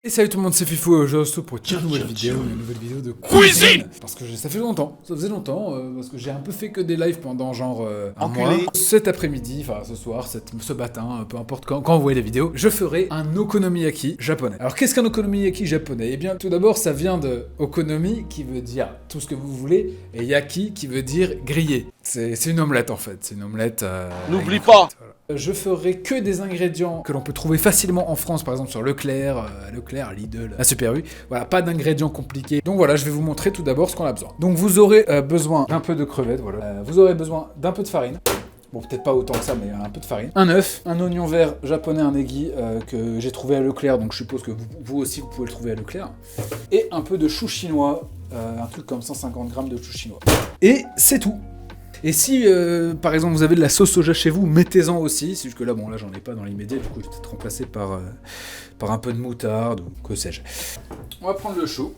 Et salut tout le monde, c'est Fifou et aujourd'hui on se retrouve pour une nouvelle vidéo de cuisine. Parce que ça faisait longtemps, parce que j'ai un peu fait que des lives pendant genre un mois. Cet après-midi, enfin ce soir, ce matin, peu importe quand vous voyez les vidéos, je ferai un okonomiyaki japonais. Alors qu'est-ce qu'un okonomiyaki japonais? Eh bien tout d'abord ça vient de okonomi qui veut dire tout ce que vous voulez et yaki qui veut dire grillé. C'est une omelette en fait, c'est une omelette... N'oublie pas. Voilà. Je ferai que des ingrédients que l'on peut trouver facilement en France, par exemple sur Leclerc, Lidl, la Super U. Voilà, pas d'ingrédients compliqués. Donc voilà, je vais vous montrer tout d'abord ce qu'on a besoin. Donc vous aurez besoin d'un peu de crevettes, voilà. Vous aurez besoin d'un peu de farine. Bon, peut-être pas autant que ça, mais un peu de farine. Un œuf, un oignon vert japonais, un negi que j'ai trouvé à Leclerc, donc je suppose que vous aussi vous pouvez le trouver à Leclerc. Et un peu de chou chinois, un truc comme 150 grammes de chou chinois. Et c'est tout. Et si, par exemple, vous avez de la sauce soja chez vous, mettez-en aussi. C'est juste que là, bon, là, j'en ai pas dans l'immédiat. Du coup, je vais peut-être remplacer par un peu de moutarde ou que sais-je. On va prendre le chou.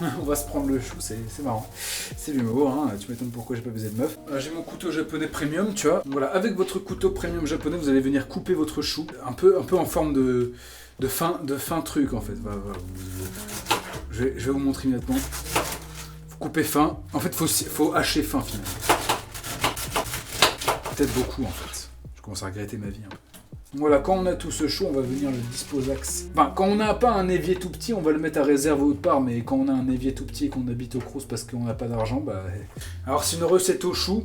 On va se prendre le chou, c'est marrant. C'est l'humour, hein. Tu m'étonnes pourquoi j'ai pas baisé de meuf. J'ai mon couteau japonais premium, tu vois. Voilà, avec votre couteau premium japonais, vous allez venir couper votre chou. Un peu en forme de fin truc, en fait. Voilà. Je vais vous montrer immédiatement. Vous coupez fin. En fait, faut hacher fin, finalement. Peut-être beaucoup en fait. Je commence à regretter ma vie un peu. Voilà, quand on a tout ce chou, on va venir le disposer. Enfin, quand on n'a pas un évier tout petit, on va le mettre à réserve autre part, mais quand on a un évier tout petit et qu'on habite au Crous parce qu'on n'a pas d'argent, bah... Alors c'est une recette au chou.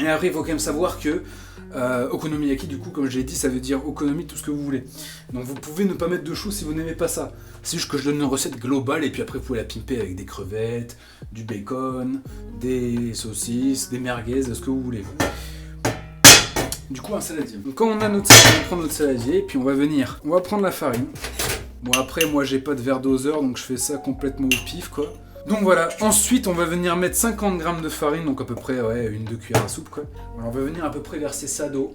Et après, il faut quand même savoir que okonomiyaki, du coup, comme je l'ai dit, ça veut dire okonomi, tout ce que vous voulez. Donc vous pouvez ne pas mettre de chou si vous n'aimez pas ça. C'est juste que je donne une recette globale et puis après vous pouvez la pimper avec des crevettes, du bacon, des saucisses, des merguez, ce que vous voulez. Du coup, un saladier. Donc quand on a notre saladier, on prend notre saladier et puis on va prendre la farine. Bon après, moi j'ai pas de verre doseur donc je fais ça complètement au pif quoi. Donc voilà, ensuite on va venir mettre 50 grammes de farine, donc à peu près une 2 cuillères à soupe quoi. Voilà, on va venir à peu près verser ça d'eau.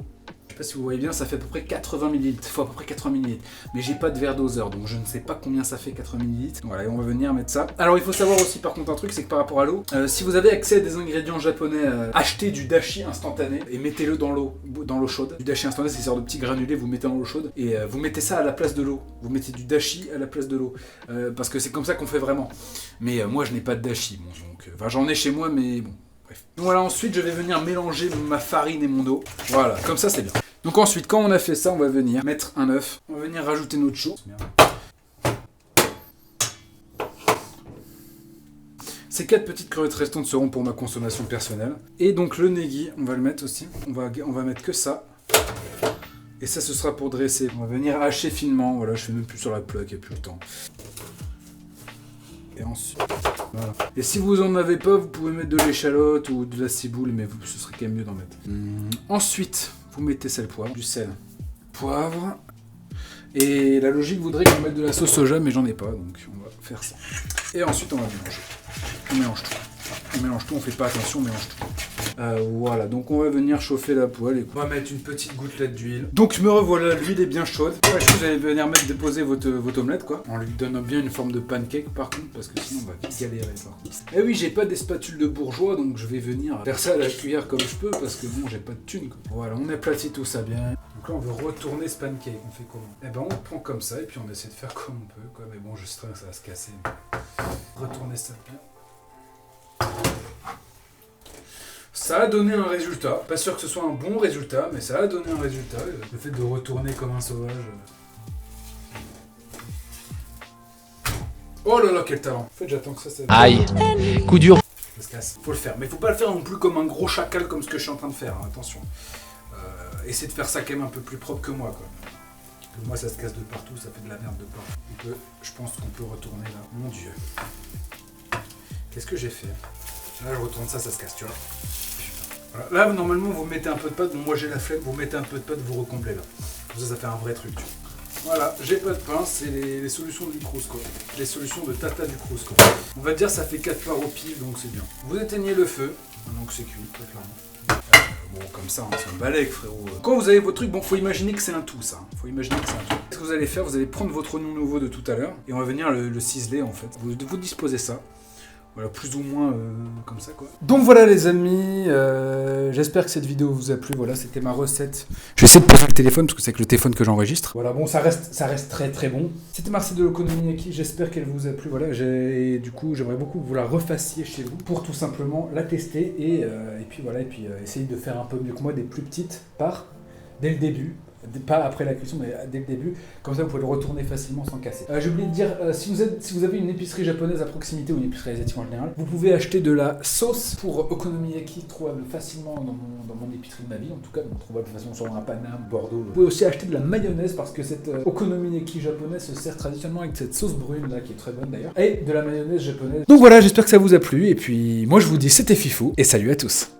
Je sais pas si vous voyez bien, ça fait à peu près 80 ml. Il faut à peu près 80 ml. Mais j'ai pas de verre doseur, donc je ne sais pas combien ça fait 80 ml. Voilà, et on va venir mettre ça. Alors il faut savoir aussi par contre un truc, c'est que par rapport à l'eau, si vous avez accès à des ingrédients japonais, achetez du dashi instantané et mettez-le dans l'eau chaude. Du dashi instantané, c'est une sorte de petit granulé, vous mettez dans l'eau chaude et vous mettez ça à la place de l'eau. Vous mettez du dashi à la place de l'eau. Parce que c'est comme ça qu'on fait vraiment. Mais moi je n'ai pas de dashi, bon, donc, enfin j'en ai chez moi, mais bon. Bref. Donc voilà, ensuite je vais venir mélanger ma farine et mon eau. Voilà, comme ça c'est bien. Donc ensuite, quand on a fait ça, on va venir mettre un œuf. On va venir rajouter notre chou. Ces 4 petites crevettes restantes seront pour ma consommation personnelle. Et donc le negi, on va le mettre aussi. On va mettre que ça. Et ça, ce sera pour dresser. On va venir hacher finement. Voilà, je fais même plus sur la plaque, il n'y a plus le temps. Et ensuite, voilà. Et si vous en avez pas, vous pouvez mettre de l'échalote ou de la ciboule, mais ce serait quand même mieux d'en mettre. Ensuite, vous mettez sel, poivre, du sel, poivre. Et la logique voudrait qu'on mette de la sauce soja, mais j'en ai pas, donc on va faire ça. Et ensuite, on va mélanger. On mélange tout. On mélange tout, on fait pas attention, on mélange tout. Voilà, donc on va venir chauffer la poêle et on va mettre une petite gouttelette d'huile. Donc me revoilà, l'huile est bien chaude. Après, vous allez venir déposer votre omelette quoi. On lui donne bien une forme de pancake par contre, parce que sinon on va vite galérer par contre. Et oui, j'ai pas des spatules de bourgeois, donc je vais venir faire ça à la cuillère comme je peux, parce que bon, j'ai pas de thune quoi. Voilà, on aplatit tout ça bien. Donc là, on veut retourner ce pancake, on fait comment? Eh ben on le prend comme ça, et puis on essaie de faire comme on peut quoi. Mais bon, je sais que ça va se casser. Retourner ça bien. Ça a donné un résultat. Pas sûr que ce soit un bon résultat, mais ça a donné un résultat. Le fait de retourner comme un sauvage. Oh là là, quel talent. En fait, j'attends que ça... Aïe, coup dur. Ça se casse. Faut le faire. Mais faut pas le faire non plus comme un gros chacal comme ce que je suis en train de faire. Hein. Attention. Essayez de faire ça quand même un peu plus propre que moi, quoi. Parce que moi, ça se casse de partout, ça fait de la merde de partout. Je pense qu'on peut retourner là. Mon Dieu. Qu'est-ce que j'ai fait? Là, je retourne ça se casse, tu vois. Voilà. Là, normalement, vous mettez un peu de pâte. Bon, moi, j'ai la flemme. Vous mettez un peu de pâte, vous recomblez là. Comme ça fait un vrai truc, tu vois. Voilà, j'ai pas de pain. C'est les solutions du Crous, quoi. Les solutions de Tata du Crous, quoi. On va dire ça fait 4 parts au pif, donc c'est bien. Vous éteignez le feu. Donc c'est cuit, très clairement. Bon, comme ça, c'est un balèque, frérot. Quand vous avez votre truc, bon, faut imaginer que c'est un tout, ça. Faut imaginer que c'est un tout. Ce que vous allez faire, vous allez prendre votre oignon nouveau de tout à l'heure. Et on va venir le ciseler, en fait. Vous disposez ça. Voilà, plus ou moins comme ça, quoi. Donc voilà les amis, j'espère que cette vidéo vous a plu. Voilà, c'était ma recette. Je vais essayer de poser le téléphone parce que c'est avec le téléphone que j'enregistre. Voilà, bon, ça reste très très bon. C'était Marcel de l'Okonomiyaki, j'espère qu'elle vous a plu. Voilà, du coup, j'aimerais beaucoup que vous la refassiez chez vous pour tout simplement la tester et puis voilà, essayer de faire un peu mieux que moi des plus petites parts dès le début. Pas après la cuisson, mais dès le début. Comme ça, vous pouvez le retourner facilement sans casser. J'ai oublié de dire, si vous avez une épicerie japonaise à proximité ou une épicerie asiatique en général, vous pouvez acheter de la sauce pour okonomiyaki trouvable facilement dans mon épicerie de ma ville, en tout cas, donc trouvable facilement sur un Paname, Bordeaux. Vous pouvez aussi acheter de la mayonnaise parce que cette okonomiyaki japonaise se sert traditionnellement avec cette sauce brune là, qui est très bonne d'ailleurs, et de la mayonnaise japonaise. Donc voilà, j'espère que ça vous a plu. Et puis, moi je vous dis, c'était Fifou et salut à tous.